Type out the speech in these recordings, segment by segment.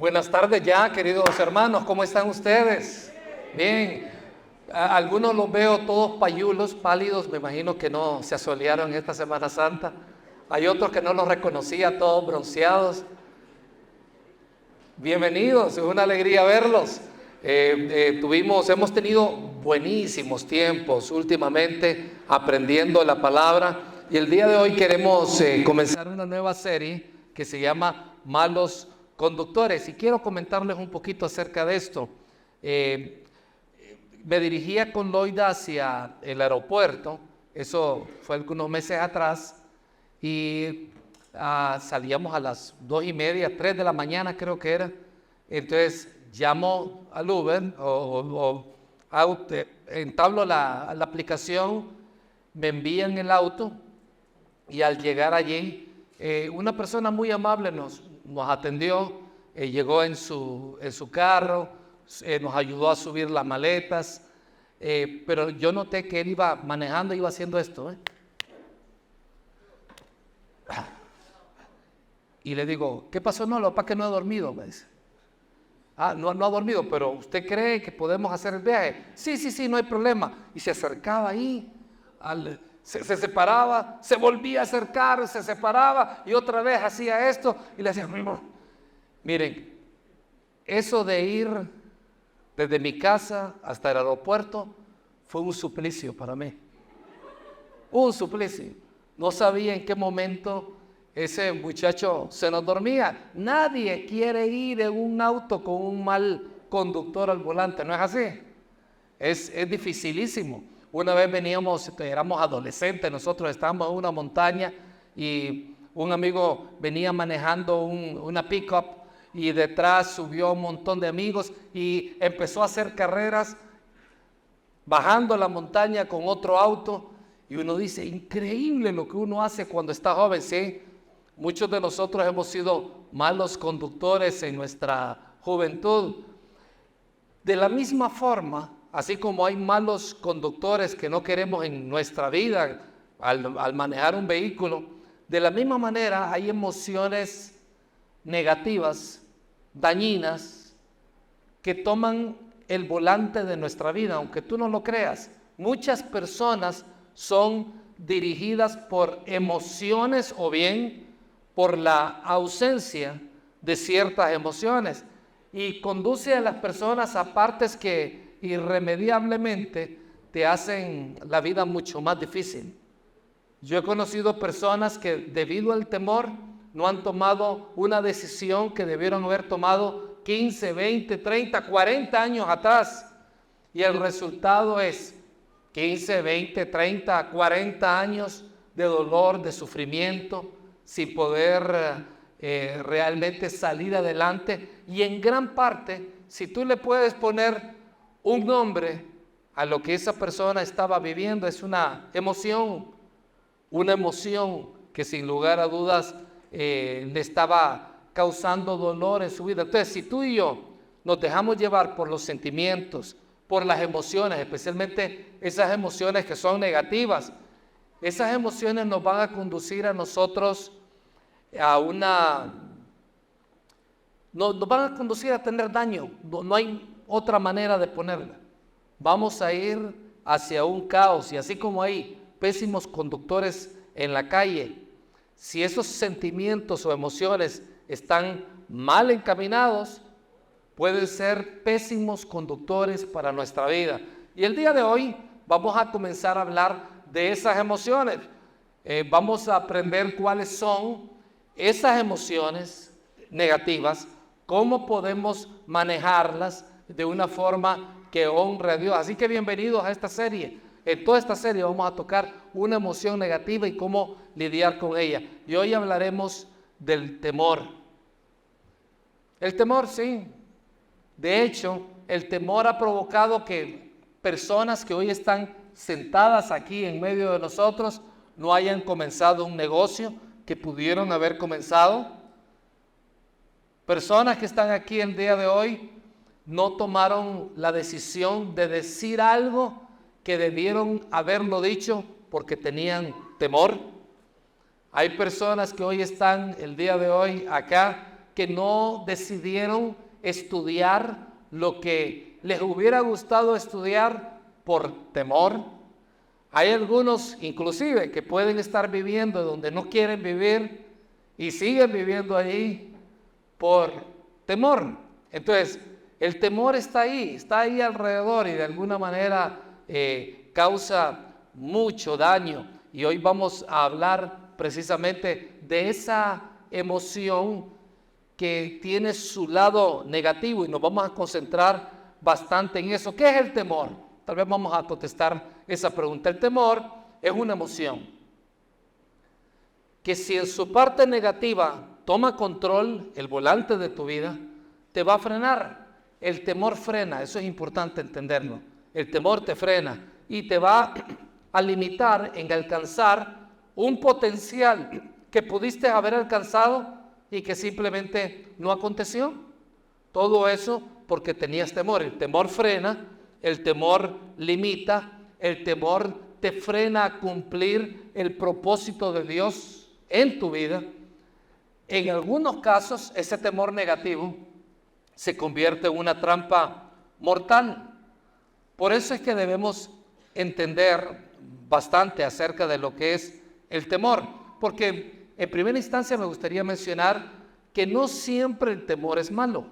Buenas tardes ya, queridos hermanos, ¿cómo están ustedes? Bien, algunos los veo todos payulos, pálidos, me imagino que no se asolearon esta Semana Santa. Hay otros que no los reconocía, todos bronceados. Bienvenidos, es una alegría verlos. Hemos tenido buenísimos tiempos últimamente aprendiendo la palabra y el día de hoy queremos comenzar una nueva serie que se llama Malos Conductores, y quiero comentarles un poquito acerca de esto. Me dirigía con Loida hacia el aeropuerto, eso fue algunos meses atrás, y salíamos a las 2:30, 3 de la mañana creo que era. Entonces llamo al Uber entablo la aplicación, me envían el auto y al llegar allí una persona muy amable nos atendió, llegó en su carro, nos ayudó a subir las maletas, pero yo noté que él iba manejando, iba haciendo esto. Y le digo, ¿qué pasó? No, lo que pasa es que no he dormido, me dice. No ha dormido, pero ¿usted cree que podemos hacer el viaje? Sí, no hay problema. Y se acercaba ahí, se separaba, se volvía a acercar, se separaba y otra vez hacía esto y le decía, miren, eso de ir desde mi casa hasta el aeropuerto fue un suplicio para mí. Un suplicio. No sabía en qué momento ese muchacho se nos dormía. Nadie quiere ir en un auto con un mal conductor al volante, ¿no es así? Es dificilísimo. Una vez éramos adolescentes, nosotros estábamos en una montaña y un amigo venía manejando una pick-up y detrás subió un montón de amigos y empezó a hacer carreras bajando la montaña con otro auto. Y uno dice, increíble lo que uno hace cuando está joven, ¿sí? Muchos de nosotros hemos sido malos conductores en nuestra juventud. De la misma forma, así como hay malos conductores que no queremos en nuestra vida al manejar un vehículo, de la misma manera hay emociones negativas, dañinas, que toman el volante de nuestra vida, aunque tú no lo creas. Muchas personas son dirigidas por emociones o bien por la ausencia de ciertas emociones y conduce a las personas a partes que irremediablemente te hacen la vida mucho más difícil. Yo he conocido personas que debido al temor no han tomado una decisión que debieron haber tomado 15, 20, 30, 40 años atrás, y el resultado es 15, 20, 30, 40 años de dolor, de sufrimiento, sin poder realmente salir adelante. Y en gran parte, si tú le puedes poner un nombre a lo que esa persona estaba viviendo, es una emoción que sin lugar a dudas le estaba causando dolor en su vida. Entonces, si tú y yo nos dejamos llevar por los sentimientos, por las emociones, especialmente esas emociones que son negativas, esas emociones nos van a conducir a nosotros nos van a conducir a tener daño. No hay otra manera de ponerla. Vamos a ir hacia un caos, y así como hay pésimos conductores en la calle, si esos sentimientos o emociones están mal encaminados, pueden ser pésimos conductores para nuestra vida. Y el día de hoy vamos a comenzar a hablar de esas emociones. Vamos a aprender cuáles son esas emociones negativas, cómo podemos manejarlas de una forma que honre a Dios. Así que bienvenidos a esta serie. En toda esta serie vamos a tocar una emoción negativa y cómo lidiar con ella. Y hoy hablaremos del temor. El temor, sí. De hecho, el temor ha provocado que personas que hoy están sentadas aquí en medio de nosotros no hayan comenzado un negocio que pudieron haber comenzado. Personas que están aquí el día de hoy no tomaron la decisión de decir algo que debieron haberlo dicho porque tenían temor. Hay personas que hoy están el día de hoy acá que no decidieron estudiar lo que les hubiera gustado estudiar por temor. Hay algunos inclusive que pueden estar viviendo donde no quieren vivir y siguen viviendo allí por temor. Entonces, el temor está ahí alrededor y de alguna manera causa mucho daño. Y hoy vamos a hablar precisamente de esa emoción que tiene su lado negativo y nos vamos a concentrar bastante en eso. ¿Qué es el temor? Tal vez vamos a contestar esa pregunta. El temor es una emoción que si en su parte negativa toma control, el volante de tu vida, te va a frenar. El temor frena, eso es importante entenderlo. El temor te frena y te va a limitar en alcanzar un potencial que pudiste haber alcanzado y que simplemente no aconteció. Todo eso porque tenías temor. El temor frena, el temor limita, el temor te frena a cumplir el propósito de Dios en tu vida. En algunos casos, ese temor negativo se convierte en una trampa mortal. Por eso es que debemos entender bastante acerca de lo que es el temor, porque en primera instancia me gustaría mencionar que no siempre el temor es malo.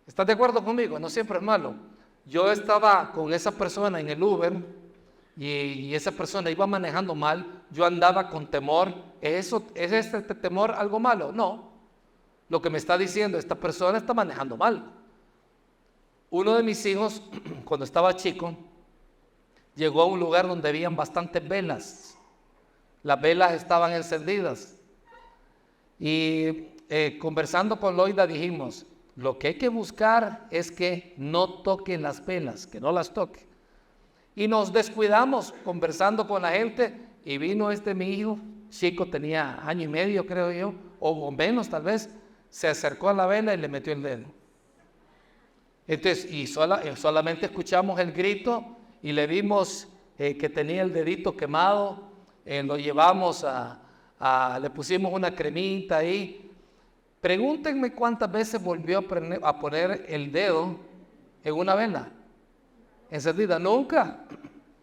¿Estás de acuerdo conmigo? No siempre es malo. Yo estaba con esa persona en el Uber y esa persona iba manejando mal, yo andaba con temor. ¿Es este temor algo malo? No. Lo que me está diciendo, esta persona está manejando mal. Uno de mis hijos, cuando estaba chico, llegó a un lugar donde habían bastantes velas. Las velas estaban encendidas. Y conversando con Loida dijimos, lo que hay que buscar es que no toquen las velas, que no las toque. Y nos descuidamos conversando con la gente y vino mi hijo, chico, tenía 1 año y medio creo yo, o menos tal vez, se acercó a la vela y le metió el dedo. Entonces, solamente escuchamos el grito y le vimos que tenía el dedito quemado, lo llevamos le pusimos una cremita ahí. Pregúntenme cuántas veces volvió a poner el dedo en una vela encendida. Nunca.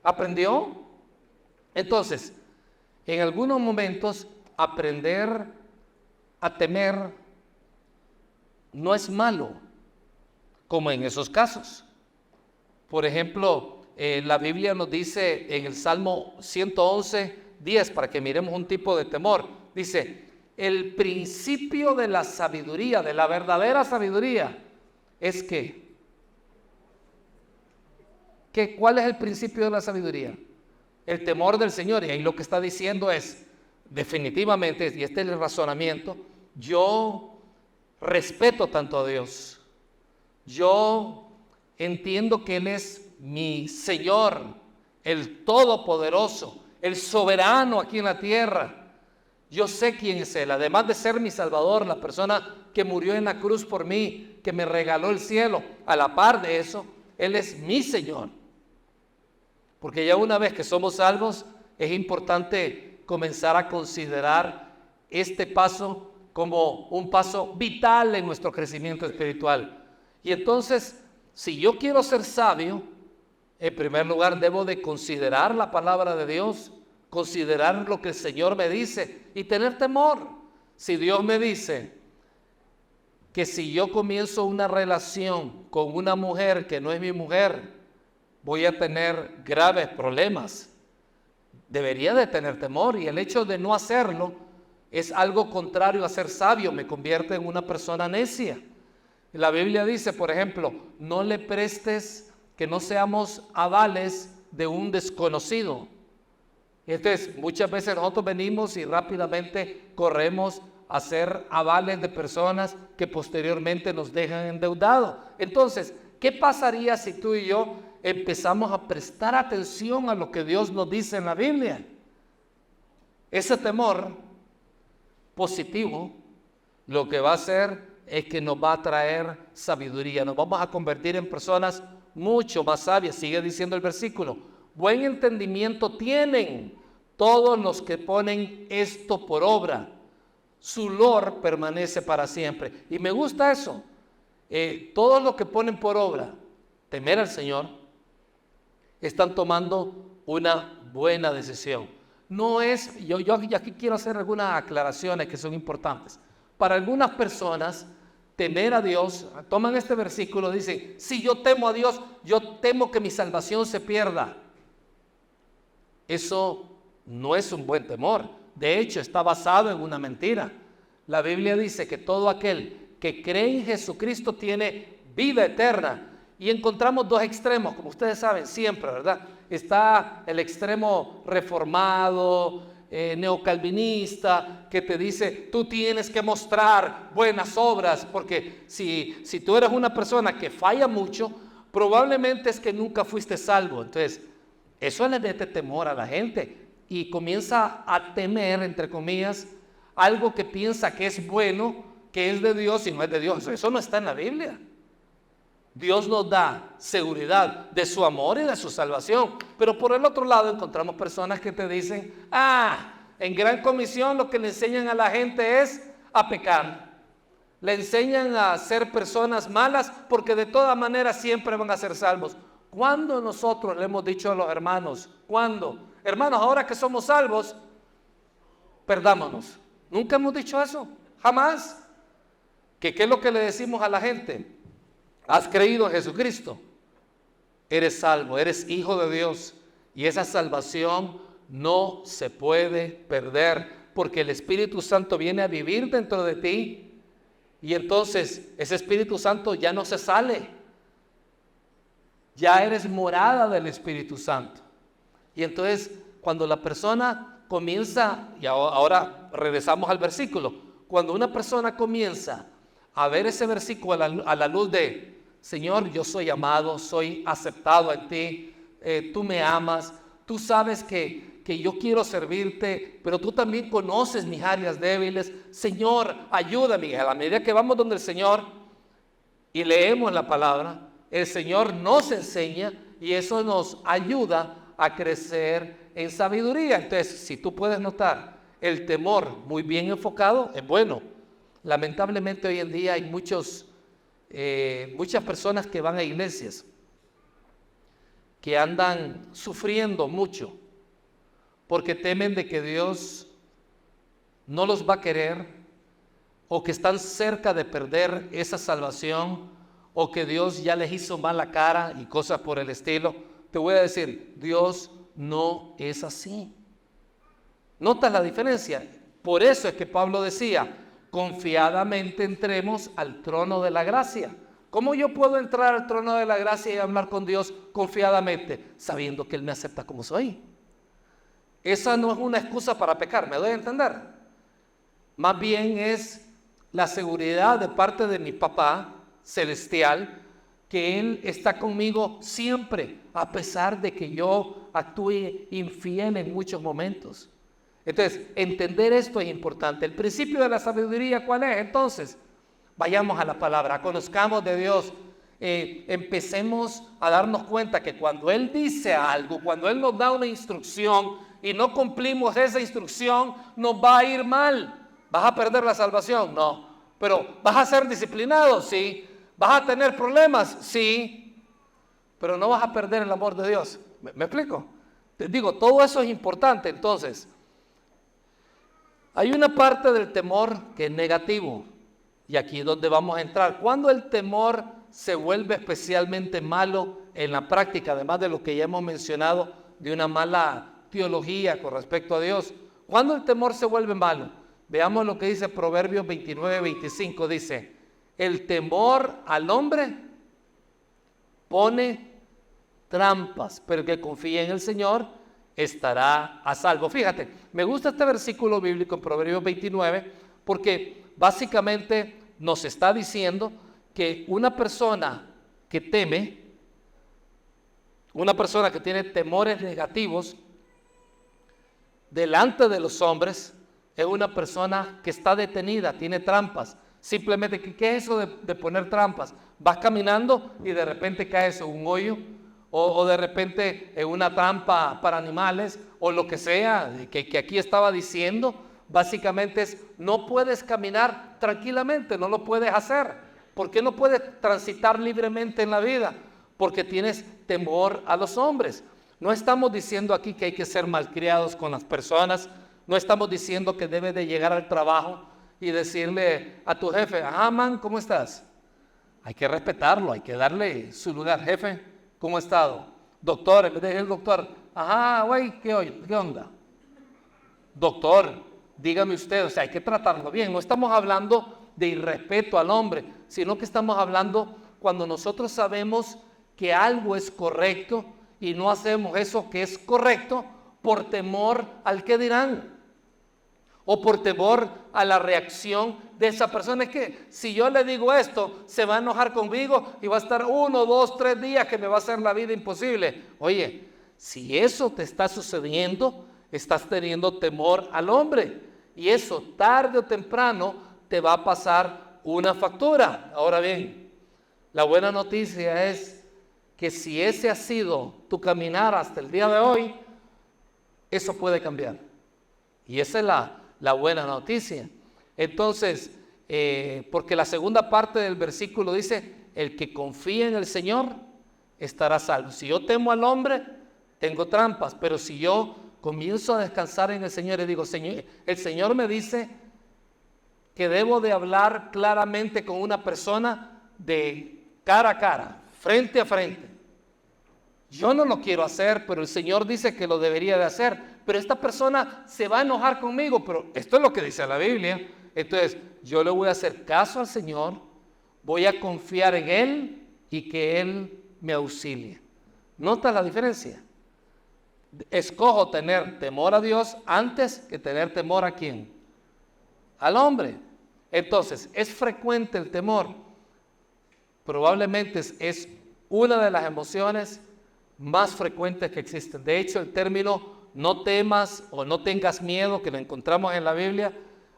¿Aprendió? Entonces, en algunos momentos, aprender a temer no es malo, como en esos casos. Por ejemplo, la Biblia nos dice en el Salmo 111:10, para que miremos un tipo de temor, dice, el principio de la sabiduría, de la verdadera sabiduría, es ¿cuál es el principio de la sabiduría? El temor del Señor. Y ahí lo que está diciendo es, definitivamente, y este es el razonamiento, yo respeto tanto a Dios. Yo entiendo que Él es mi Señor, el Todopoderoso, el soberano aquí en la tierra. Yo sé quién es Él, además de ser mi Salvador, la persona que murió en la cruz por mí, que me regaló el cielo. A la par de eso, Él es mi Señor. Porque ya una vez que somos salvos, es importante comenzar a considerar este paso como un paso vital en nuestro crecimiento espiritual. Y entonces, si yo quiero ser sabio, en primer lugar debo de considerar la palabra de Dios, considerar lo que el Señor me dice y tener temor. Si Dios me dice que si yo comienzo una relación con una mujer que no es mi mujer, voy a tener graves problemas, debería de tener temor, y el hecho de no hacerlo es algo contrario a ser sabio, me convierte en una persona necia. La Biblia dice, por ejemplo, no le prestes, que no seamos avales de un desconocido. Y entonces muchas veces nosotros venimos y rápidamente corremos a ser avales de personas que posteriormente nos dejan endeudados. Entonces, ¿qué pasaría si tú y yo empezamos a prestar atención a lo que Dios nos dice en la Biblia? Ese temor positivo lo que va a hacer es que nos va a traer sabiduría, nos vamos a convertir en personas mucho más sabias. Sigue diciendo el versículo, buen entendimiento tienen todos los que ponen esto por obra. su olor permanece para siempre. Y me gusta eso. Todos los que ponen por obra temer al Señor están tomando una buena decisión. No es, yo aquí quiero hacer algunas aclaraciones que son importantes. Para algunas personas, temer a Dios, toman este versículo, dicen, si yo temo a Dios, yo temo que mi salvación se pierda. Eso no es un buen temor. De hecho, está basado en una mentira. La Biblia dice que todo aquel que cree en Jesucristo tiene vida eterna. Y encontramos dos extremos, como ustedes saben, siempre, ¿verdad? Está el extremo reformado, neocalvinista, que te dice, tú tienes que mostrar buenas obras, porque si tú eres una persona que falla mucho, probablemente es que nunca fuiste salvo. Entonces, eso le mete temor a la gente y comienza a temer, entre comillas, algo que piensa que es bueno, que es de Dios y no es de Dios. Eso no está en la Biblia. Dios nos da seguridad de su amor y de su salvación. Pero por el otro lado encontramos personas que te dicen, en Gran Comisión lo que le enseñan a la gente es a pecar. Le enseñan a ser personas malas porque de todas maneras siempre van a ser salvos. ¿Cuándo nosotros le hemos dicho a los hermanos? ¿Cuándo? Hermanos, ahora que somos salvos, perdámonos. ¿Nunca hemos dicho eso? Jamás. ¿Qué es lo que le decimos a la gente? Has creído en Jesucristo, eres salvo, eres hijo de Dios, y esa salvación no se puede perder porque el Espíritu Santo viene a vivir dentro de ti y entonces ese Espíritu Santo ya no se sale, ya eres morada del Espíritu Santo. Y entonces cuando la persona comienza, y ahora regresamos al versículo, cuando una persona comienza a ver ese versículo a la luz de, Señor, yo soy amado, soy aceptado en ti, tú me amas, tú sabes que yo quiero servirte, pero tú también conoces mis áreas débiles. Señor, ayúdame. A la medida que vamos donde el Señor y leemos la palabra, el Señor nos enseña y eso nos ayuda a crecer en sabiduría. Entonces, si tú puedes notar, el temor muy bien enfocado es bueno. Lamentablemente hoy en día hay muchas personas que van a iglesias que andan sufriendo mucho porque temen de que Dios no los va a querer o que están cerca de perder esa salvación o que Dios ya les hizo mala cara y cosas por el estilo. Te voy a decir, Dios no es así. ¿Notas la diferencia? Por eso es que Pablo decía, confiadamente entremos al trono de la gracia. ¿Cómo yo puedo entrar al trono de la gracia y hablar con Dios confiadamente? Sabiendo que Él me acepta como soy. Esa no es una excusa para pecar, ¿me doy a entender? Más bien es la seguridad de parte de mi papá celestial, que Él está conmigo siempre, a pesar de que yo actúe infiel en muchos momentos. Entonces, entender esto es importante. El principio de la sabiduría, ¿cuál es? Entonces, vayamos a la palabra, conozcamos de Dios, empecemos a darnos cuenta que cuando Él dice algo, cuando Él nos da una instrucción y no cumplimos esa instrucción, nos va a ir mal. ¿Vas a perder la salvación? No. Pero ¿vas a ser disciplinado? Sí. ¿Vas a tener problemas? Sí. Pero no vas a perder el amor de Dios. ¿Me explico? Te digo, todo eso es importante. Entonces, hay una parte del temor que es negativo. Y aquí es donde vamos a entrar. Cuando el temor se vuelve especialmente malo en la práctica, además de lo que ya hemos mencionado, de una mala teología con respecto a Dios. Cuando el temor se vuelve malo, veamos lo que dice Proverbios 29-25. Dice, el temor al hombre pone trampas, pero el que confía en el Señor estará a salvo. Fíjate, me gusta este versículo bíblico en Proverbios 29 porque básicamente nos está diciendo que una persona que teme, una persona que tiene temores negativos delante de los hombres, es una persona que está detenida, tiene trampas. Simplemente, ¿qué es eso de poner trampas? Vas caminando y de repente caes en un hoyo o de repente en una trampa para animales o lo que sea que aquí estaba diciendo. básicamente es, no puedes caminar tranquilamente, no lo puedes hacer. ¿Por qué no puedes transitar libremente en la vida? Porque tienes temor a los hombres. No estamos diciendo aquí que hay que ser malcriados con las personas, no estamos diciendo que debes de llegar al trabajo y decirle a tu jefe, ajá, man, ¿cómo estás? Hay que respetarlo, hay que darle su lugar. Jefe, ¿cómo ha estado? Doctor, en vez de decir el doctor, ajá, güey, ¿qué onda? Doctor, dígame usted, o sea, hay que tratarlo bien. No estamos hablando de irrespeto al hombre, sino que estamos hablando cuando nosotros sabemos que algo es correcto y no hacemos eso que es correcto por temor al que dirán o por temor a la reacción de esa persona. Es que si yo le digo esto, se va a enojar conmigo y va a estar 1, 2, 3 días que me va a hacer la vida imposible. Oye, si eso te está sucediendo, estás teniendo temor al hombre y eso tarde o temprano te va a pasar una factura. Ahora bien, la buena noticia es que si ese ha sido tu caminar hasta el día de hoy, eso puede cambiar. Y esa es la buena noticia. Entonces, porque la segunda parte del versículo dice, el que confía en el Señor estará salvo. Si yo temo al hombre, tengo trampas, pero si yo comienzo a descansar en el Señor y digo, Señor, el Señor me dice que debo de hablar claramente con una persona de cara a cara, frente a frente. Yo no lo quiero hacer, pero el Señor dice que lo debería de hacer. Pero esta persona se va a enojar conmigo, pero esto es lo que dice la Biblia. Entonces, yo le voy a hacer caso al Señor, voy a confiar en Él y que Él me auxilie. ¿Nota la diferencia? Escojo tener temor a Dios antes que tener temor a ¿quién? Al hombre. Entonces, ¿es frecuente el temor? Probablemente es una de las emociones más frecuentes que existen. De hecho, el término no temas o no tengas miedo, que lo encontramos en la Biblia,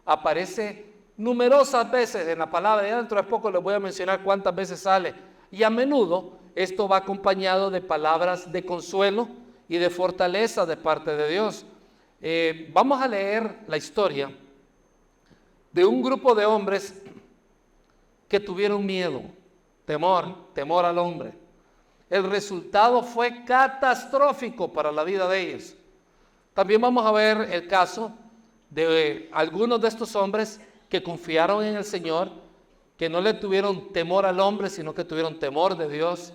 aparece numerosas veces en la palabra. Ya dentro de poco les voy a mencionar cuántas veces sale. Y a menudo esto va acompañado de palabras de consuelo y de fortaleza de parte de Dios. Vamos a leer la historia de un grupo de hombres que tuvieron miedo, temor al hombre. El resultado fue catastrófico para la vida de ellos. También vamos a ver el caso de algunos de estos hombres que confiaron en el Señor, que no le tuvieron temor al hombre, sino que tuvieron temor de Dios.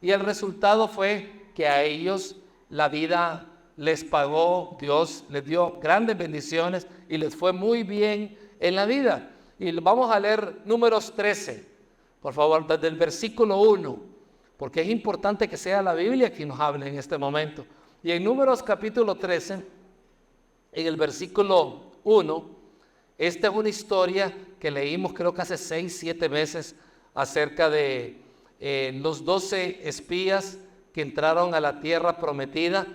Y el resultado fue que a ellos la vida les pagó, Dios les dio grandes bendiciones y les fue muy bien en la vida. Y vamos a leer Números 13, por favor, desde el versículo 1. Porque es importante que sea la Biblia quien nos hable en este momento. Y en Números capítulo 13, en el versículo 1, esta es una historia que leímos creo que hace 6, 7 meses acerca de los 12 espías que entraron a la tierra prometida.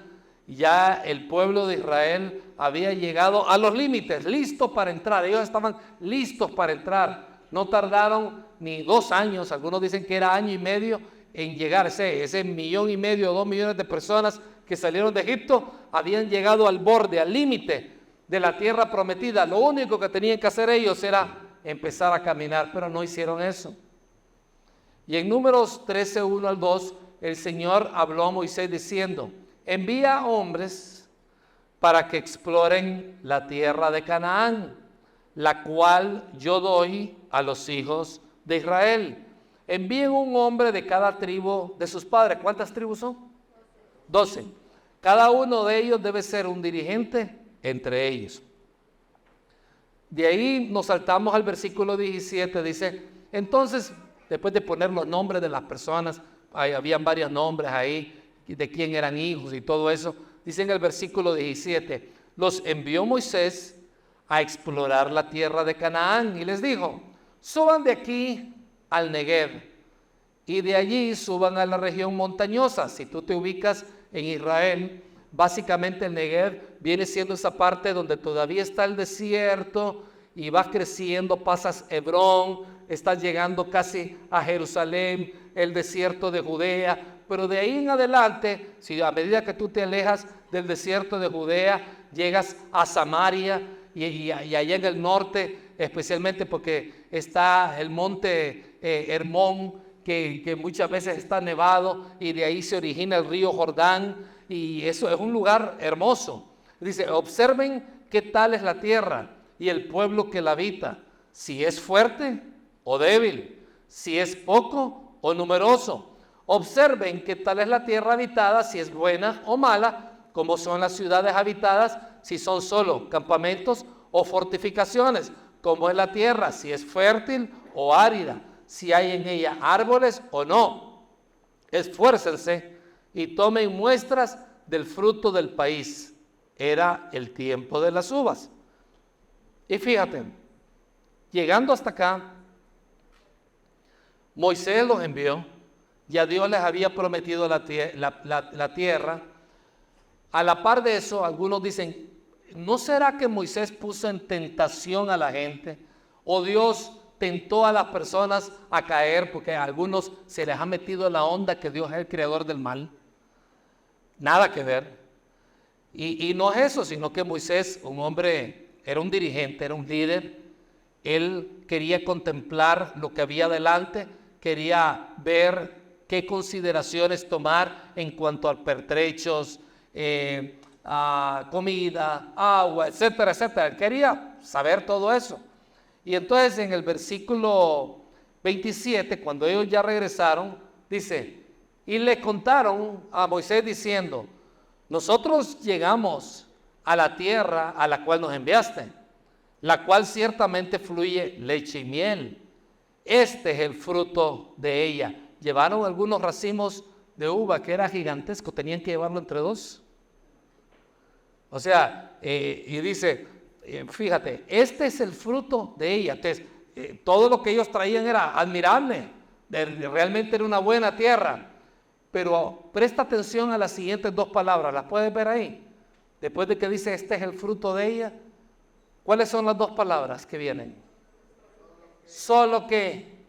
Ya el pueblo de Israel había llegado a los límites, listos para entrar. Ellos estaban listos para entrar. No tardaron ni 2 años, algunos dicen que era 1 año y medio, en llegar ese 1,5 millones, 2 millones de personas que salieron de Egipto, habían llegado al borde, al límite de la tierra prometida. Lo único que tenían que hacer ellos era empezar a caminar, pero no hicieron eso. Y en Números 13, 1 al 2, el Señor habló a Moisés diciendo, envía hombres para que exploren la tierra de Canaán, la cual yo doy a los hijos de Israel. Envíen un hombre de cada tribu de sus padres. ¿Cuántas tribus son? 12. Cada uno de ellos debe ser un dirigente entre ellos. De ahí nos saltamos al versículo 17. Dice, entonces, después de poner los nombres de las personas, habían varios nombres ahí, de quién eran hijos y todo eso. Dice en el versículo 17, los envió Moisés a explorar la tierra de Canaán y les dijo, suban de aquí al Negev y de allí suban a la región montañosa. Si tú te ubicas en Israel, básicamente el Negev viene siendo esa parte donde todavía está el desierto y vas creciendo, pasas Hebrón, estás llegando casi a Jerusalén, el desierto de Judea, pero de ahí en adelante, si a medida que tú te alejas del desierto de Judea, llegas a Samaria y allá en el norte, especialmente porque está el monte Hermón, que muchas veces está nevado, y de ahí se origina el río Jordán, y eso es un lugar hermoso. Dice, observen qué tal es la tierra y el pueblo que la habita, si es fuerte o débil, si es poco o numeroso. Observen qué tal es la tierra habitada, si es buena o mala, cómo son las ciudades habitadas, si son solo campamentos o fortificaciones, cómo es la tierra, si es fértil o árida, si hay en ella árboles o no. Esfuércense y tomen muestras del fruto del país. Era el tiempo de las uvas. Y fíjate, llegando hasta acá, Moisés los envió, ya Dios les había prometido la tierra. A la par de eso, algunos dicen, ¿no será que Moisés puso en tentación a la gente? ¿O Dios tentó a las personas a caer porque a algunos se les ha metido en la onda que Dios es el creador del mal? Nada que ver. Y no es eso, sino que Moisés, un hombre, era un dirigente, era un líder. Él quería contemplar lo que había delante, quería ver qué consideraciones tomar en cuanto a pertrechos, a comida, agua, etcétera, etcétera. Él quería saber todo eso. Y entonces en el versículo 27, cuando ellos ya regresaron, dice, y le contaron a Moisés diciendo, nosotros llegamos a la tierra a la cual nos enviaste, la cual ciertamente fluye leche y miel. Este es el fruto de ella. Llevaron algunos racimos de uva que era gigantesco, tenían que llevarlo entre dos. O sea, y dice, fíjate, este es el fruto de ella. Entonces, todo lo que ellos traían era admirable, realmente era una buena tierra. Pero presta atención a las siguientes dos palabras, ¿las puedes ver ahí? Después de que dice, este es el fruto de ella, ¿cuáles son las dos palabras que vienen? Solo que,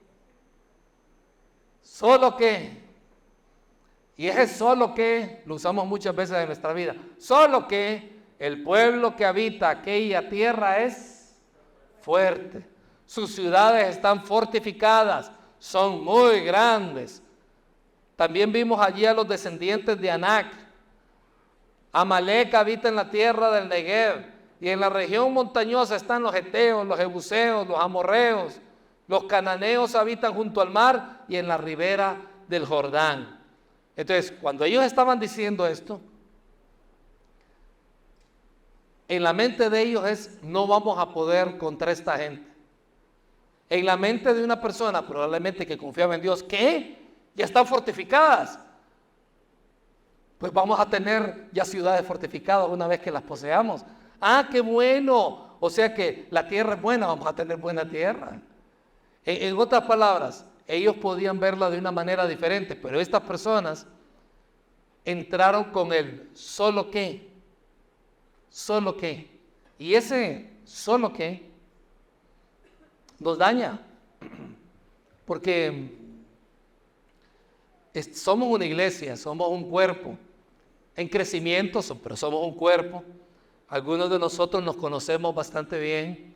y ese solo que lo usamos muchas veces en nuestra vida, solo que el pueblo que habita aquella tierra es fuerte, sus ciudades están fortificadas, son muy grandes. También vimos allí a los descendientes de Anac. Amalek habita en la tierra del Negev, y en la región montañosa están los heteos, los jebuseos, los amorreos. Los cananeos habitan junto al mar y en la ribera del Jordán. Entonces, cuando ellos estaban diciendo esto, en la mente de ellos es, no vamos a poder contra esta gente. En la mente de una persona probablemente que confiaba en Dios, ¿qué? Ya están fortificadas. Pues vamos a tener ya ciudades fortificadas una vez que las poseamos. ¡Ah, qué bueno! O sea que la tierra es buena, vamos a tener buena tierra. En otras palabras, ellos podían verla de una manera diferente, pero estas personas entraron con el solo que. Y ese solo que nos daña, porque somos una iglesia, somos un cuerpo, en crecimiento, pero somos un cuerpo. Algunos de nosotros nos conocemos bastante bien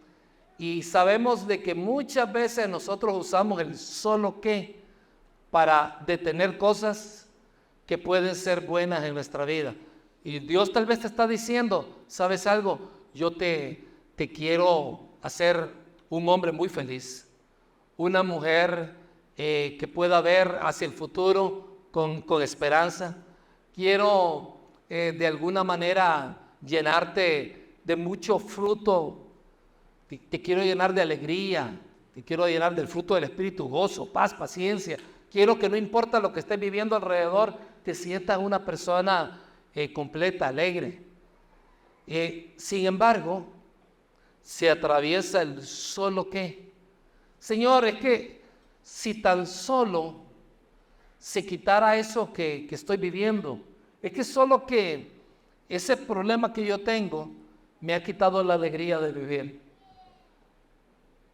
y sabemos de que muchas veces nosotros usamos el solo que para detener cosas que pueden ser buenas en nuestra vida. Y Dios tal vez te está diciendo, ¿sabes algo? Yo te quiero hacer un hombre muy feliz, una mujer que pueda ver hacia el futuro con esperanza. Quiero de alguna manera llenarte de mucho fruto, te quiero llenar de alegría, te quiero llenar del fruto del Espíritu, gozo, paz, paciencia. Quiero que no importa lo que estés viviendo alrededor, te sientas una persona completa, alegre. Sin embargo, se atraviesa el solo que. Señor, es que si tan solo se quitara eso que estoy viviendo, es que solo que ese problema que yo tengo me ha quitado la alegría de vivir.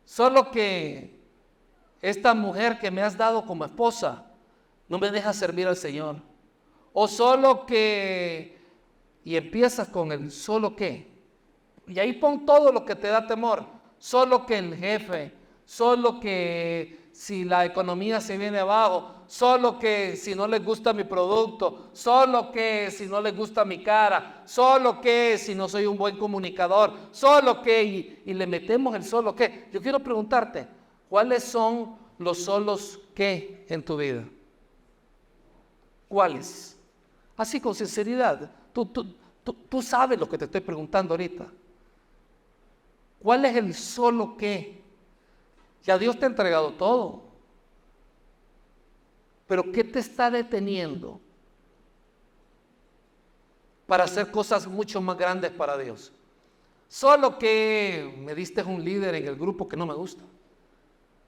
Solo que esta mujer que me has dado como esposa no me deja servir al Señor. O solo que, y empiezas con el solo que. Y ahí pon todo lo que te da temor. Solo que el jefe, solo que si la economía se viene abajo, solo que si no les gusta mi producto, solo que si no les gusta mi cara, solo que si no soy un buen comunicador, solo que, y le metemos el solo que. Yo quiero preguntarte, ¿cuáles son los solos que en tu vida? ¿Cuáles? Así con sinceridad, tú sabes lo que te estoy preguntando ahorita. ¿Cuál es el solo qué? Ya Dios te ha entregado todo. Pero ¿qué te está deteniendo para hacer cosas mucho más grandes para Dios? Solo que me diste un líder en el grupo que no me gusta.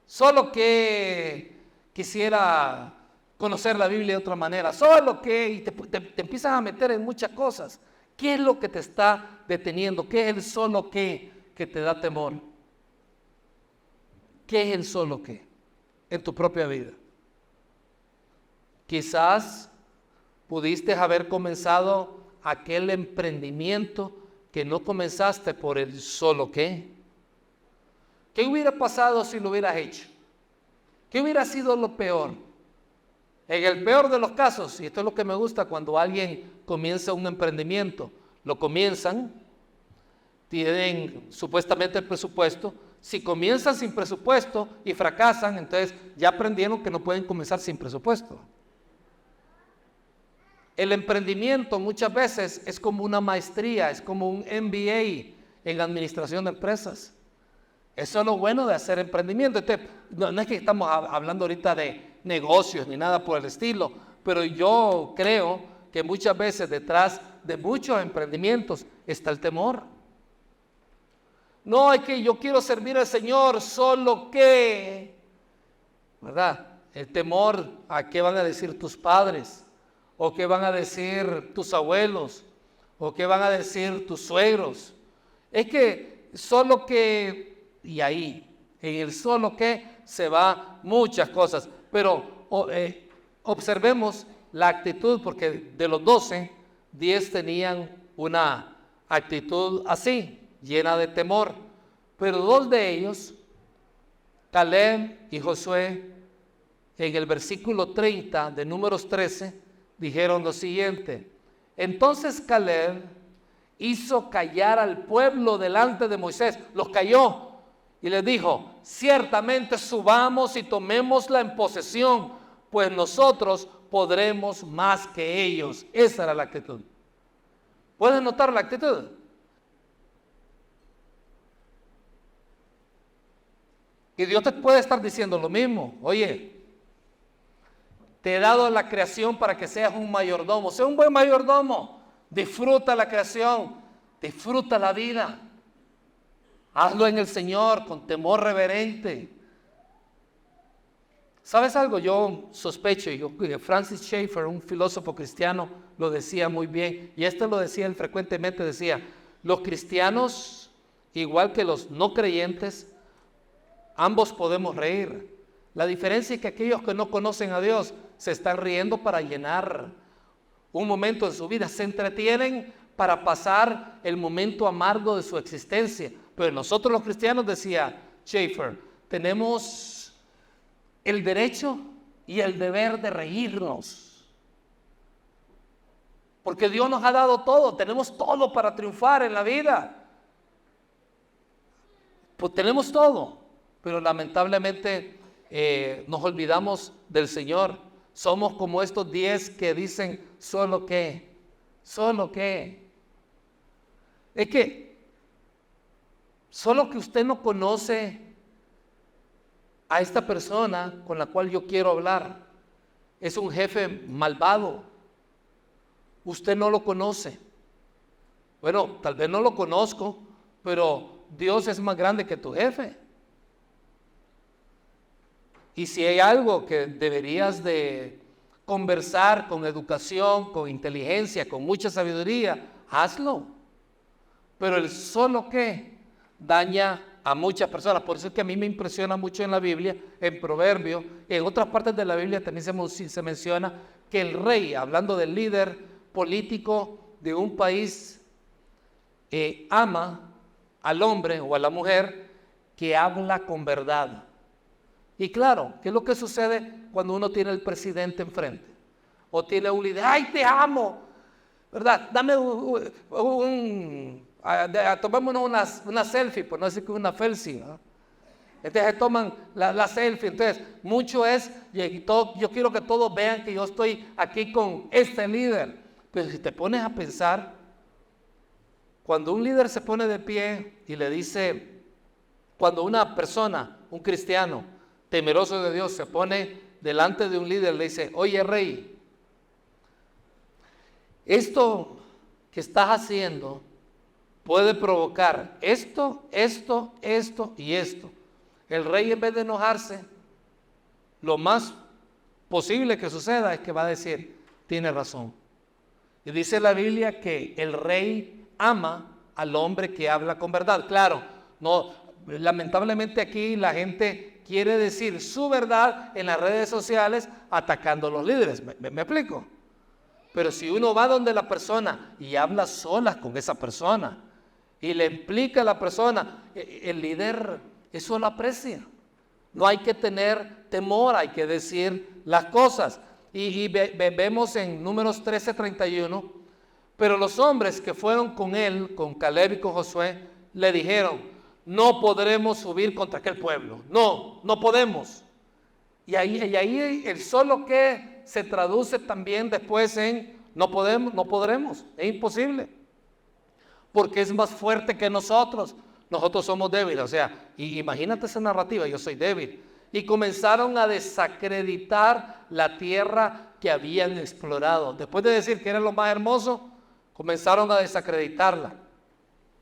Solo que quisiera conocer la Biblia de otra manera. Solo que, y te empiezas a meter en muchas cosas. ¿Qué es lo que te está deteniendo? ¿Qué es el solo que te da temor? ¿Qué es el solo qué en tu propia vida? Quizás pudiste haber comenzado aquel emprendimiento que no comenzaste por el solo qué. ¿Qué hubiera pasado si lo hubieras hecho? ¿Qué hubiera sido lo peor? En el peor de los casos, y esto es lo que me gusta cuando alguien comienza un emprendimiento, lo comienzan, tienen supuestamente el presupuesto. Si comienzan sin presupuesto y fracasan, entonces ya aprendieron que no pueden comenzar sin presupuesto. El emprendimiento muchas veces es como una maestría, es como un MBA en administración de empresas. Eso es lo bueno de hacer emprendimiento. Entonces, no es que estamos hablando ahorita de negocios ni nada por el estilo, pero yo creo que muchas veces detrás de muchos emprendimientos está el temor. No, es que yo quiero servir al Señor, solo que, ¿verdad? El temor a qué van a decir tus padres, o qué van a decir tus abuelos, o qué van a decir tus suegros. Es que solo que, y ahí, en el solo que se va muchas cosas. Pero observemos la actitud, porque de los 12, 10 tenían una actitud así, llena de temor. Pero 2 de ellos, Caleb y Josué, en el versículo 30 de Números 13, dijeron lo siguiente: entonces Caleb hizo callar al pueblo delante de Moisés, los calló y les dijo: ciertamente subamos y tomémosla en posesión, pues nosotros podremos más que ellos. Esa era la actitud. ¿Pueden notar la actitud? Y Dios te puede estar diciendo lo mismo. Oye, te he dado la creación para que seas un mayordomo. Sea un buen mayordomo. Disfruta la creación. Disfruta la vida. Hazlo en el Señor con temor reverente. ¿Sabes algo? Yo sospecho, Francis Schaeffer, un filósofo cristiano, lo decía muy bien. Y esto lo decía él frecuentemente, decía: los cristianos, igual que los no creyentes, ambos podemos reír. La diferencia es que aquellos que no conocen a Dios se están riendo para llenar un momento de su vida, se entretienen para pasar el momento amargo de su existencia. Pero nosotros los cristianos, decía Schaeffer, tenemos el derecho y el deber de reírnos. Porque Dios nos ha dado todo, tenemos todo para triunfar en la vida. Pues tenemos todo, pero lamentablemente nos olvidamos del Señor. Somos como estos 10 que dicen: solo que. Es que solo que usted no conoce a esta persona con la cual yo quiero hablar. Es un jefe malvado. Usted no lo conoce. Bueno, tal vez no lo conozco, pero Dios es más grande que tu jefe. Y si hay algo que deberías de conversar con educación, con inteligencia, con mucha sabiduría, hazlo. Pero el solo que daña a muchas personas. Por eso es que a mí me impresiona mucho en la Biblia, en Proverbios, en otras partes de la Biblia también se menciona que el rey, hablando del líder político de un país, ama al hombre o a la mujer que habla con verdad. Y claro, ¿qué es lo que sucede cuando uno tiene el presidente enfrente? O tiene un líder, ¡ay, te amo! ¿Verdad? Dame tomémonos una selfie, pues no decir que una selfie, ¿no? Entonces toman la selfie. Entonces, mucho es, yo quiero que todos vean que yo estoy aquí con este líder. Pero si te pones a pensar, cuando un líder se pone de pie y le dice, cuando una persona, un cristiano temeroso de Dios, se pone delante de un líder, le dice, oye rey, esto que estás haciendo puede provocar esto, esto, esto y esto. El rey, en vez de enojarse, lo más posible que suceda es que va a decir, tiene razón. Y dice la Biblia que el rey ama al hombre que habla con verdad. Claro, no, lamentablemente aquí la gente quiere decir su verdad en las redes sociales atacando a los líderes. ¿Me explico? Pero si uno va donde la persona y habla solas con esa persona y le explica a la persona, el líder eso lo aprecia. No hay que tener temor, hay que decir las cosas. Y vemos en Números 13:31, pero los hombres que fueron con él, con Caleb y con Josué, le dijeron, no podremos subir contra aquel pueblo. No podemos. Y ahí el solo que se traduce también después en no podremos, es imposible. Porque es más fuerte que nosotros. Nosotros somos débiles, o sea, imagínate esa narrativa, yo soy débil. Y comenzaron a desacreditar la tierra que habían explorado. Después de decir que era lo más hermoso, comenzaron a desacreditarla.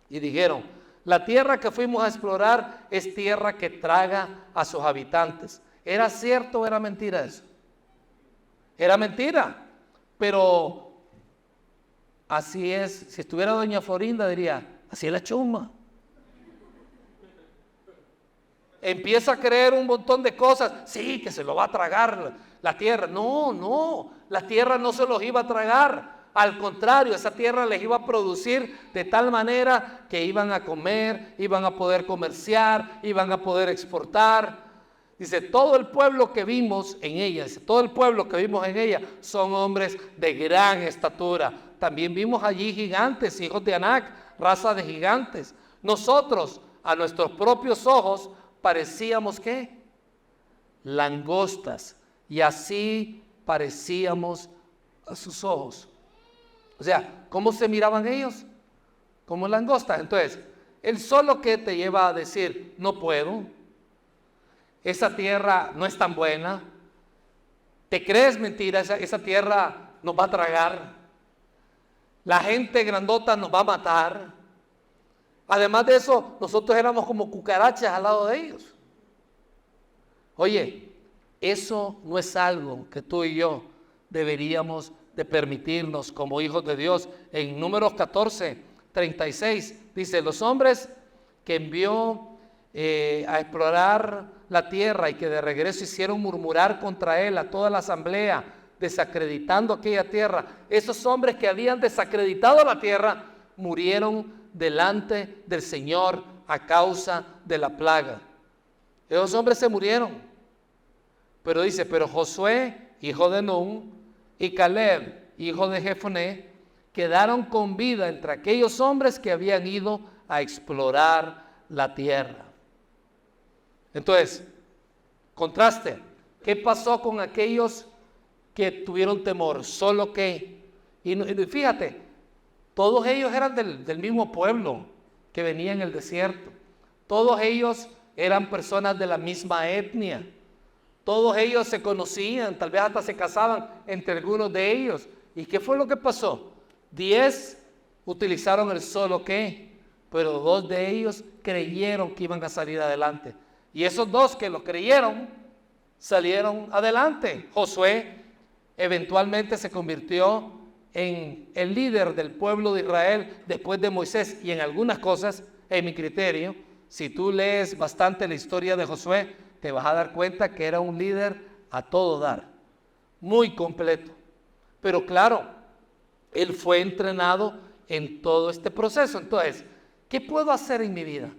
Y dijeron, la tierra que fuimos a explorar es tierra que traga a sus habitantes. ¿Era cierto o era mentira eso? Era mentira, pero así es. Si estuviera doña Florinda diría, así es la chusma. Empieza a creer un montón de cosas. Sí, que se lo va a tragar la tierra. No, la tierra no se los iba a tragar. Al contrario, esa tierra les iba a producir de tal manera que iban a comer, iban a poder comerciar, iban a poder exportar. Dice, todo el pueblo que vimos en ella, son hombres de gran estatura. También vimos allí gigantes, hijos de Anac, raza de gigantes. Nosotros, a nuestros propios ojos, parecíamos ¿qué? Langostas, y así parecíamos a sus ojos. O sea, ¿cómo se miraban ellos? Como langostas. Entonces, el solo que te lleva a decir, no puedo, esa tierra no es tan buena, te crees mentira, esa tierra nos va a tragar, la gente grandota nos va a matar. Además de eso, nosotros éramos como cucarachas al lado de ellos. Oye, eso no es algo que tú y yo deberíamos de permitirnos como hijos de Dios. En Números 14:36 dice, los hombres que envió a explorar la tierra y que de regreso hicieron murmurar contra él a toda la asamblea, desacreditando aquella tierra, esos hombres que habían desacreditado la tierra, murieron delante del Señor a causa de la plaga. Esos hombres se murieron. Pero dice, pero Josué, hijo de Nun, y Caleb, hijo de Jefoné, quedaron con vida entre aquellos hombres que habían ido a explorar la tierra. Entonces, contraste, ¿qué pasó con aquellos que tuvieron temor? Solo que, y fíjate, todos ellos eran del mismo pueblo que venía en el desierto. Todos ellos eran personas de la misma etnia. Todos ellos se conocían, tal vez hasta se casaban entre algunos de ellos. ¿Y qué fue lo que pasó? 10 utilizaron el solo que, pero 2 de ellos creyeron que iban a salir adelante. Y esos 2 que lo creyeron, salieron adelante. Josué eventualmente se convirtió en el líder del pueblo de Israel después de Moisés, y en algunas cosas, en mi criterio, si tú lees bastante la historia de Josué, te vas a dar cuenta que era un líder a todo dar, muy completo. Pero claro, él fue entrenado en todo este proceso. Entonces, ¿Qué puedo hacer en mi vida?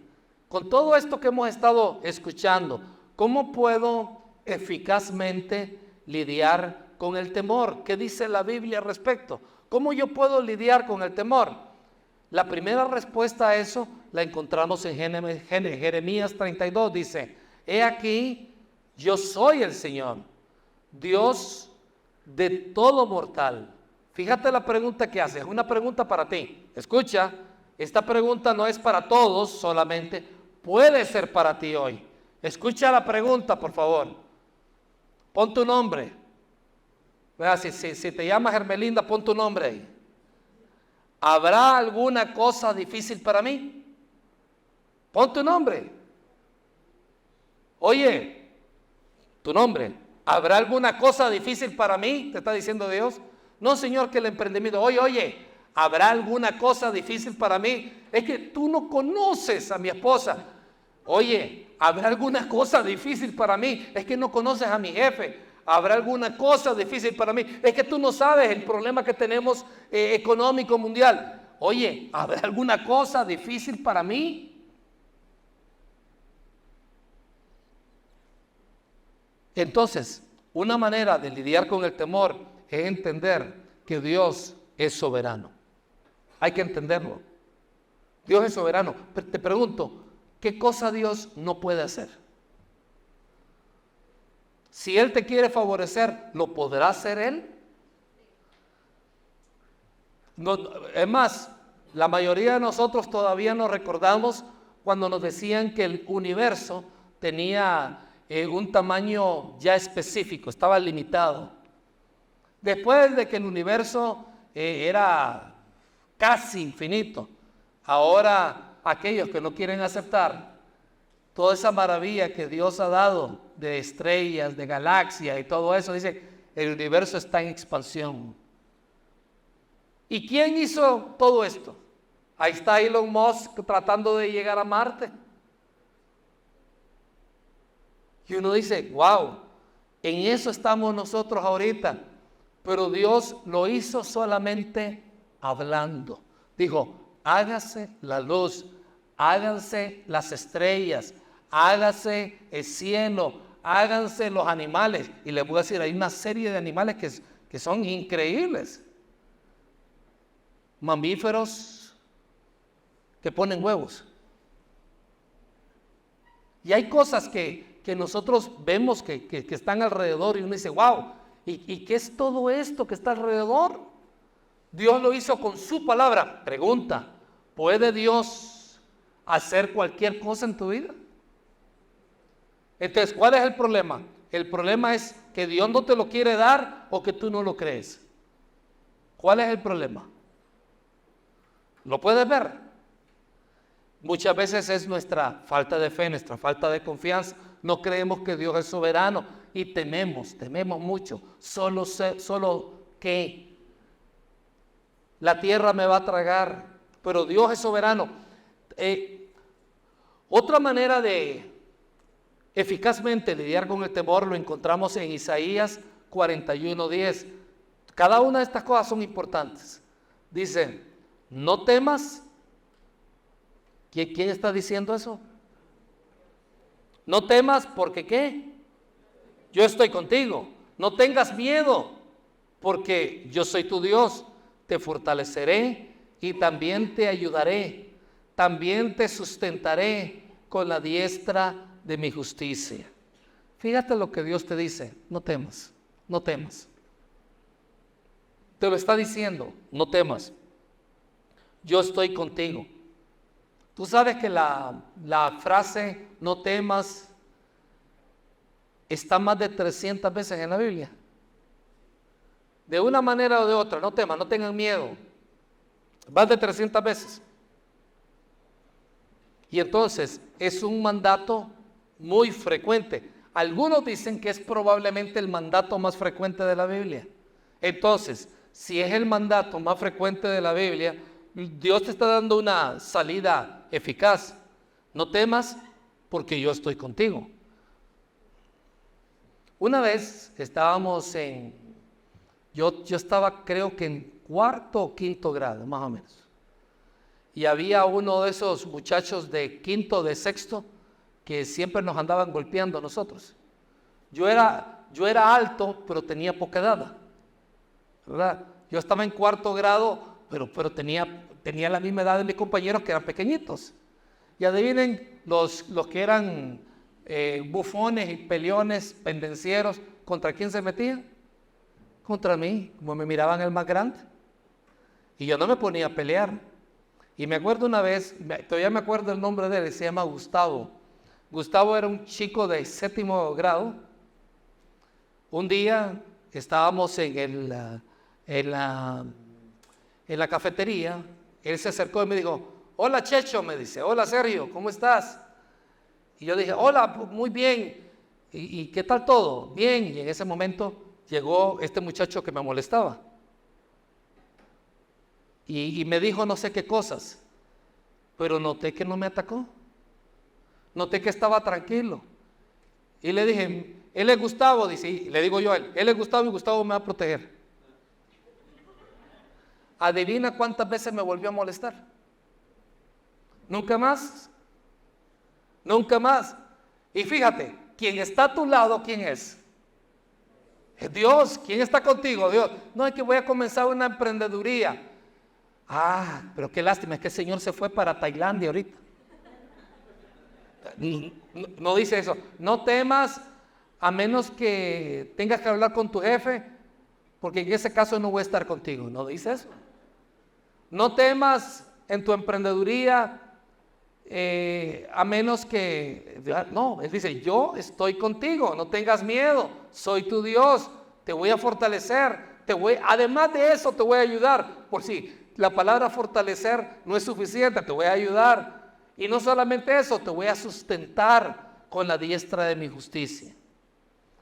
Con todo esto que hemos estado escuchando, ¿cómo puedo eficazmente lidiar con el temor? ¿Qué dice la Biblia al respecto? ¿Cómo yo puedo lidiar con el temor? La primera respuesta a eso la encontramos en Jeremías 32. Dice, he aquí, yo soy el Señor, Dios de todo mortal. Fíjate la pregunta que hace, es una pregunta para ti. Escucha, esta pregunta no es para todos solamente, puede ser para ti hoy. Escucha la pregunta, por favor. Pon tu nombre. Vea, si te llamas Hermelinda, pon tu nombre ahí. ¿Habrá alguna cosa difícil para mí? Pon tu nombre. Oye, tu nombre. ¿Habrá alguna cosa difícil para mí? Te está diciendo Dios. No, Señor, que el emprendimiento. Oye, ¿habrá alguna cosa difícil para mí? Es que tú no conoces a mi esposa. Oye, ¿habrá alguna cosa difícil para mí? Es que no conoces a mi jefe. ¿Habrá alguna cosa difícil para mí? Es que tú no sabes el problema que tenemos económico mundial. Oye, ¿habrá alguna cosa difícil para mí? Entonces, una manera de lidiar con el temor es entender que Dios es soberano. Hay que entenderlo. Dios es soberano. Pero te pregunto, ¿qué cosa Dios no puede hacer? Si Él te quiere favorecer, ¿lo podrá hacer Él? No, es más, la mayoría de nosotros todavía nos recordamos cuando nos decían que el universo tenía un tamaño ya específico, estaba limitado. Después de que el universo era casi infinito, ahora aquellos que no quieren aceptar toda esa maravilla que Dios ha dado de estrellas, de galaxias y todo eso, dice, el universo está en expansión. ¿Y quién hizo todo esto? Ahí está Elon Musk tratando de llegar a Marte. Y uno dice, wow, en eso estamos nosotros ahorita. Pero Dios lo hizo solamente hablando. Dijo, hágase la luz, háganse las estrellas, hágase el cielo, háganse los animales. Y les voy a decir, hay una serie de animales que son increíbles. Mamíferos que ponen huevos. Y hay cosas que nosotros vemos que están alrededor y uno dice, wow, ¿y qué es todo esto que está alrededor? Dios lo hizo con su palabra. Pregunta, ¿puede Dios hacer cualquier cosa en tu vida? Entonces, ¿cuál es el problema? El problema es que Dios no te lo quiere dar o que tú no lo crees. ¿Cuál es el problema? ¿Lo puedes ver? Muchas veces es nuestra falta de fe, nuestra falta de confianza. No creemos que Dios es soberano y tememos mucho. Solo que la tierra me va a tragar, pero Dios es soberano. Otra manera de eficazmente lidiar con el temor lo encontramos en Isaías 41:10. Cada una de estas cosas son importantes. Dice, no temas. ¿Quién está diciendo eso? No temas porque ¿qué? Yo estoy contigo. No tengas miedo porque yo soy tu Dios. Te fortaleceré y también te ayudaré. También te sustentaré con la diestra de mi justicia. Fíjate lo que Dios te dice. No temas, no temas. Te lo está diciendo, no temas. Yo estoy contigo. Tú sabes que la frase no temas está más de 300 veces en la Biblia. De una manera o de otra, no temas, no tengan miedo. Más de 300 veces. Y entonces es un mandato muy frecuente. Algunos dicen que es probablemente el mandato más frecuente de la Biblia. Entonces, si es el mandato más frecuente de la Biblia, Dios te está dando una salida eficaz. No temas porque yo estoy contigo. Una vez estábamos yo estaba creo que en cuarto o quinto grado, más o menos. y había uno de esos muchachos de quinto, de sexto, que siempre nos andaban golpeando a nosotros. Yo era alto, pero tenía poca edad, ¿verdad? Yo estaba en cuarto grado, pero tenía la misma edad de mis compañeros que eran pequeñitos. Y adivinen, los que eran bufones y peleones, pendencieros, ¿contra quién se metían? Contra mí, como me miraban el más grande. Y yo no me ponía a pelear. Y me acuerdo una vez, todavía me acuerdo el nombre de él, se llama Gustavo. Gustavo era un chico de séptimo grado. Un día estábamos en la cafetería, él se acercó y me dijo, hola Checho, me dice, hola Sergio, ¿cómo estás? Y yo dije, hola, muy bien, ¿y qué tal todo? Bien, y en ese momento llegó este muchacho que me molestaba. Y me dijo no sé qué cosas, pero noté que no me atacó, noté que estaba tranquilo. Y le dije, él es Gustavo, dice, y le digo yo a él es Gustavo y Gustavo me va a proteger. Adivina cuántas veces me volvió a molestar. Nunca más. Nunca más. Y fíjate, quien está a tu lado, ¿quién es? Es Dios. ¿Quién está contigo? Dios. No, es que voy a comenzar una emprendeduría. Ah, pero qué lástima, es que el Señor se fue para Tailandia ahorita. No dice eso. No temas a menos que tengas que hablar con tu jefe, porque en ese caso no voy a estar contigo. No dice eso. No temas en tu emprendeduría a menos que... No, él dice, yo estoy contigo, no tengas miedo, soy tu Dios, te voy a fortalecer, además de eso te voy a ayudar. Por si la palabra fortalecer no es suficiente, te voy a ayudar. Y no solamente eso, te voy a sustentar con la diestra de mi justicia.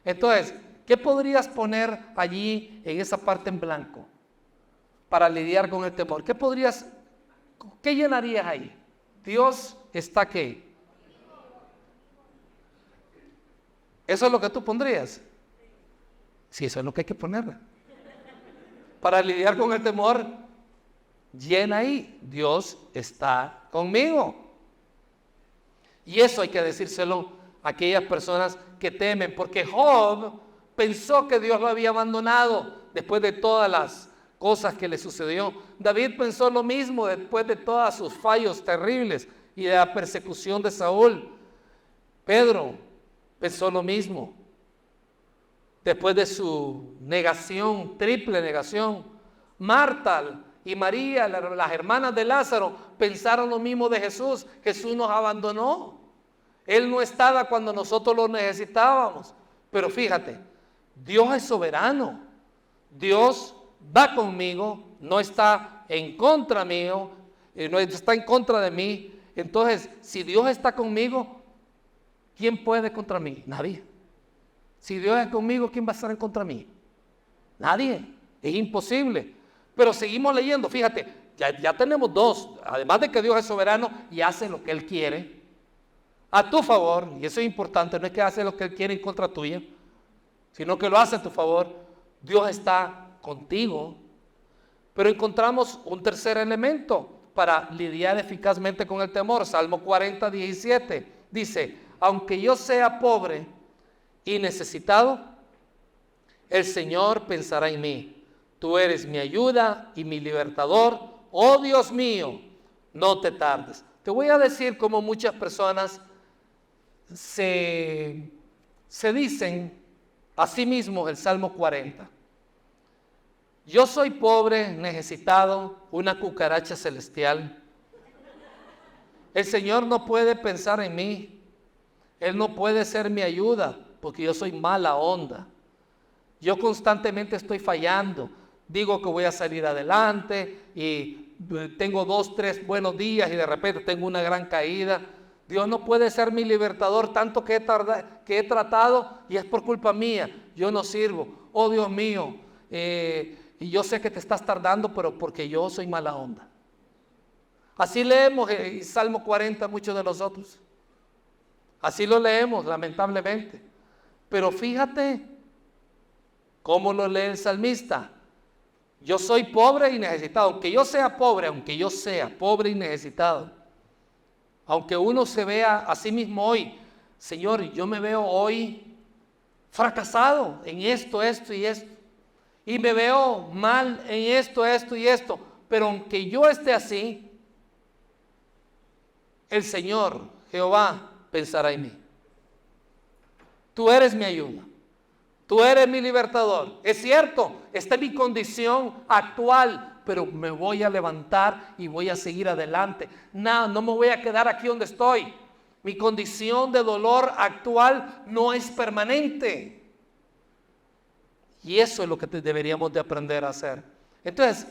Entonces, ¿qué podrías poner allí en esa parte en blanco para lidiar con el temor? ¿Qué llenarías ahí? Dios está ¿qué? ¿Eso es lo que tú pondrías? Sí, eso es lo que hay que poner. Para lidiar con el temor, llena ahí, Dios está conmigo. Y eso hay que decírselo a aquellas personas que temen, porque Job pensó que Dios lo había abandonado después de todas las cosas que le sucedió. David pensó lo mismo después de todos sus fallos terribles y de la persecución de Saúl. Pedro pensó lo mismo después de su negación, triple negación. Marta y María, las hermanas de Lázaro, pensaron lo mismo de Jesús. Jesús nos abandonó. Él no estaba cuando nosotros lo necesitábamos. Pero fíjate, Dios es soberano. Dios va conmigo, no está en contra mío, no está en contra de mí. Entonces, si Dios está conmigo, ¿quién puede contra mí? Nadie. Si Dios es conmigo, ¿quién va a estar en contra de mí? Nadie. Es imposible. Pero seguimos leyendo, fíjate, ya tenemos dos. Además de que Dios es soberano y hace lo que Él quiere a tu favor, y eso es importante, no es que hace lo que Él quiere en contra tuya, sino que lo hace a tu favor. Dios está contigo. Pero encontramos un tercer elemento para lidiar eficazmente con el temor. Salmo 40, 17 dice, aunque yo sea pobre y necesitado, el Señor pensará en mí. Tú eres mi ayuda y mi libertador. Oh Dios mío, no te tardes. Te voy a decir cómo muchas personas se dicen a sí mismos el Salmo 40. Yo soy pobre, necesitado, una cucaracha celestial. El Señor no puede pensar en mí. Él no puede ser mi ayuda porque yo soy mala onda. Yo constantemente estoy fallando. Digo que voy a salir adelante y tengo 2, 3 buenos días y de repente tengo una gran caída. Dios no puede ser mi libertador, tanto que he tratado y es por culpa mía. Yo no sirvo. Oh Dios mío, y yo sé que te estás tardando, pero porque yo soy mala onda. Así leemos el Salmo 40 muchos de nosotros. Así lo leemos, Yo soy pobre y necesitado. Aunque yo sea pobre y necesitado. Aunque uno se vea a sí mismo hoy, Señor, yo me veo hoy fracasado en esto y esto. Y me veo mal en esto y esto. Pero aunque yo esté así, el Señor, Jehová, pensará en mí. Tú eres mi ayuda. Tú eres mi libertador. Es cierto, esta es mi condición actual, pero me voy a levantar y voy a seguir adelante. No me voy a quedar aquí donde estoy. Mi condición de dolor actual no es permanente. Y eso es lo que deberíamos de aprender a hacer. Entonces,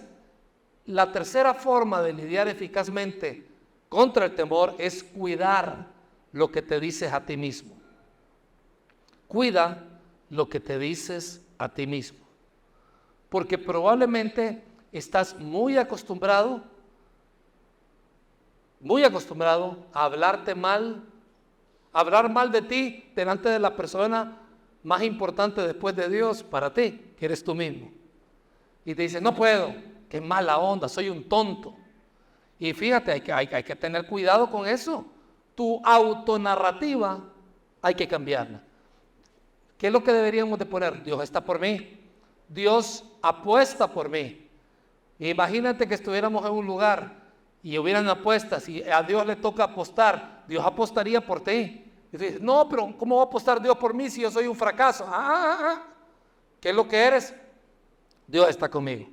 la tercera forma de lidiar eficazmente contra el temor es cuidar lo que te dices a ti mismo. Cuida lo que te dices a ti mismo. Porque probablemente estás muy acostumbrado a hablarte mal, a hablar mal de ti delante de la persona más importante después de Dios para ti, que eres tú mismo. Y te dice, no puedo, qué mala onda, soy un tonto. Y fíjate, hay que tener cuidado con eso. Tu autonarrativa hay que cambiarla. ¿Qué es lo que deberíamos de poner? Dios está por mí. Dios apuesta por mí. Imagínate que estuviéramos en un lugar y hubieran apuestas y a Dios le toca apostar. Dios apostaría por ti. Y tú dices, no, pero ¿cómo va a apostar Dios por mí si yo soy un fracaso? ¿Qué es lo que eres? Dios está conmigo.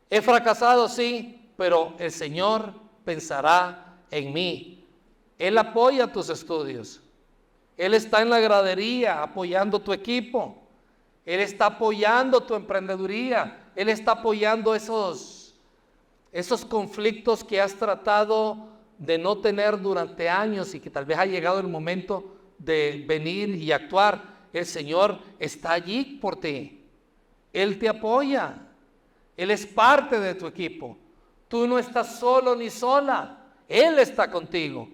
He fracasado, sí, pero el Señor pensará en mí. Él apoya tus estudios. Él está en la gradería apoyando tu equipo. Él está apoyando tu emprendeduría. Él está apoyando esos conflictos que has tratado de no tener durante años y que tal vez ha llegado el momento de venir y actuar. El Señor está allí por ti. Él te apoya. Él es parte de tu equipo. Tú no estás solo ni sola. Él está contigo.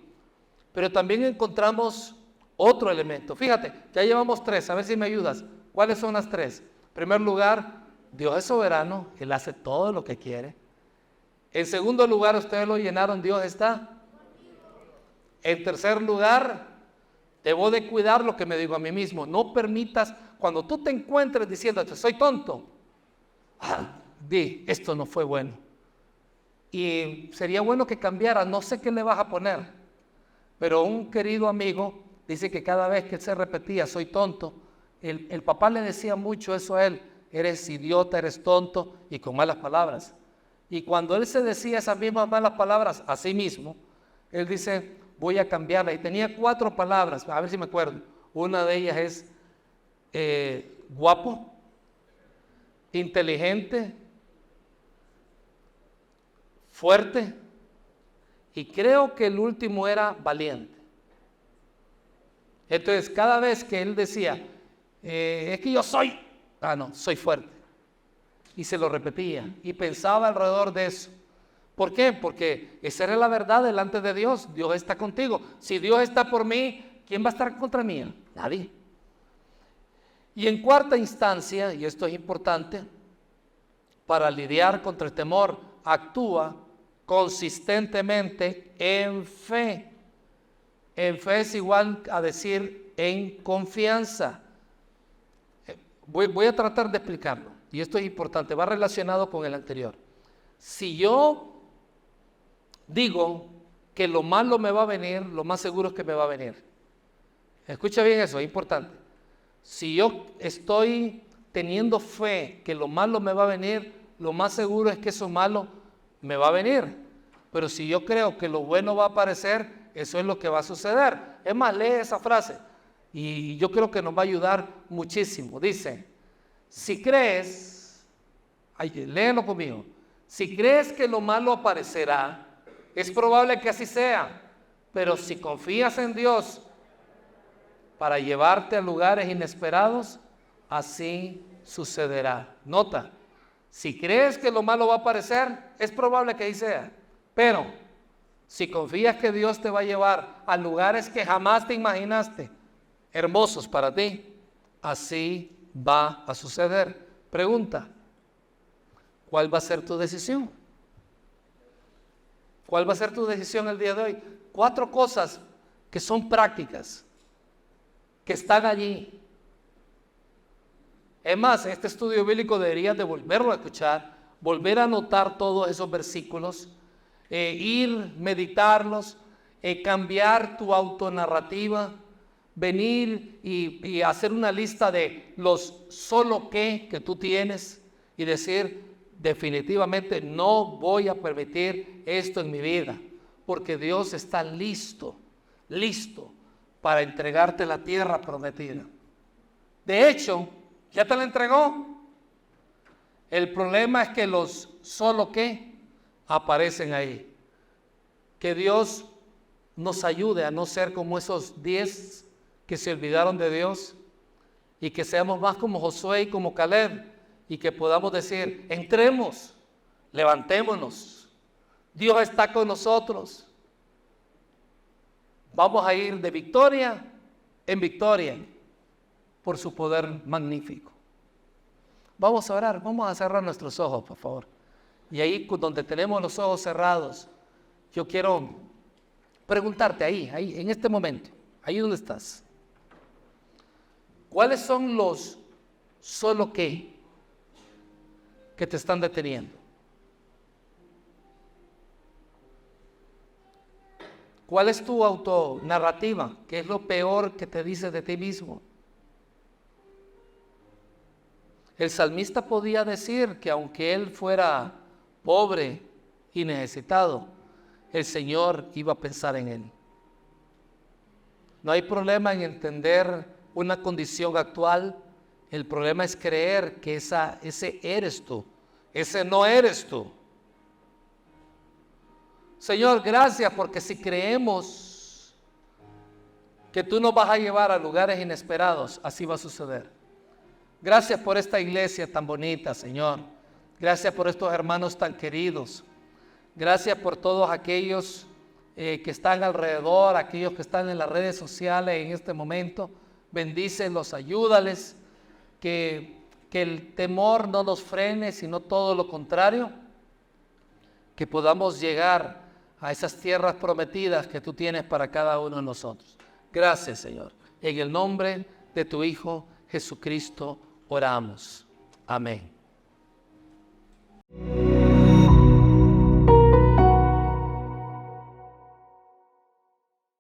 Pero también encontramos otro elemento. Fíjate, ya llevamos 3. A ver si me ayudas. ¿Cuáles son las 3? En primer lugar, Dios es soberano. Él hace todo lo que quiere. En segundo lugar, ustedes lo llenaron. Dios está. En tercer lugar, debo de cuidar lo que me digo a mí mismo. No permitas, cuando tú te encuentres diciéndote, soy tonto. Di, esto no fue bueno. Y sería bueno que cambiara, no sé qué le vas a poner. Pero un querido amigo dice que cada vez que él se repetía, soy tonto, el papá le decía mucho eso a él, eres idiota, eres tonto, y con malas palabras. Y cuando él se decía esas mismas malas palabras a sí mismo, él dice, voy a cambiarla. Y tenía 4 palabras, a ver si me acuerdo. Una de ellas es guapo, inteligente, fuerte, y creo que el último era valiente. Entonces, cada vez que él decía, es que yo soy, soy fuerte. Y se lo repetía y pensaba alrededor de eso. ¿Por qué? Porque esa era la verdad delante de Dios. Dios está contigo. Si Dios está por mí, ¿quién va a estar contra mí? Nadie. Y en cuarta instancia, y esto es importante, para lidiar contra el temor, actúa consistentemente en fe. En fe es igual a decir en confianza. Voy a tratar de explicarlo, y esto es importante, va relacionado con el anterior. Si yo digo que lo malo me va a venir, lo más seguro es que me va a venir. Escucha bien eso, es importante. Si yo estoy teniendo fe que lo malo me va a venir, lo más seguro es que eso malo me va a venir. Pero si yo creo que lo bueno va a aparecer, eso es lo que va a suceder. Es más, lee esa frase y yo creo que nos va a ayudar muchísimo. Dice, si crees, léelo conmigo, si crees que lo malo aparecerá, es probable que así sea, pero si confías en Dios para llevarte a lugares inesperados, así sucederá. Nota, si crees que lo malo va a aparecer, es probable que así sea, pero si confías que Dios te va a llevar a lugares que jamás te imaginaste, hermosos para ti, así va a suceder. Pregunta, ¿Cuál va a ser tu decisión? ¿Cuál va a ser tu decisión el día de hoy? 4 cosas que son prácticas, que están allí. Es más, este estudio bíblico deberías de volverlo a escuchar, volver a anotar todos esos versículos, ir, meditarlos, cambiar tu autonarrativa, venir y hacer una lista de los solo que tú tienes y decir, definitivamente no voy a permitir esto en mi vida, porque Dios está listo para entregarte la tierra prometida. De hecho, ya te la entregó. El problema es que los solo aparecen ahí. Que Dios nos ayude a no ser como esos 10 que se olvidaron de Dios y que seamos más como Josué y como Caleb y que podamos decir, entremos, levantémonos, Dios está con nosotros. Vamos a ir de victoria en victoria por su poder magnífico. Vamos a orar, vamos a cerrar nuestros ojos, por favor. Y ahí donde tenemos los ojos cerrados, yo quiero preguntarte ahí, en este momento, ahí donde estás. ¿Cuáles son los solo que te están deteniendo? ¿Cuál es tu autonarrativa? ¿Qué es lo peor que te dices de ti mismo? El salmista podía decir que aunque él fuera pobre y necesitado, el Señor iba a pensar en él. No hay problema en entender una condición actual. El problema es creer que ese eres tú, ese no eres tú. Señor, gracias porque si creemos que tú nos vas a llevar a lugares inesperados, así va a suceder. Gracias por esta iglesia tan bonita, Señor. Gracias por estos hermanos tan queridos. Gracias por todos aquellos que están alrededor, aquellos que están en las redes sociales en este momento. Bendícelos, ayúdales, que el temor no nos frene, sino todo lo contrario, que podamos llegar a esas tierras prometidas que tú tienes para cada uno de nosotros. Gracias, Señor. En el nombre de tu Hijo Jesucristo oramos. Amén.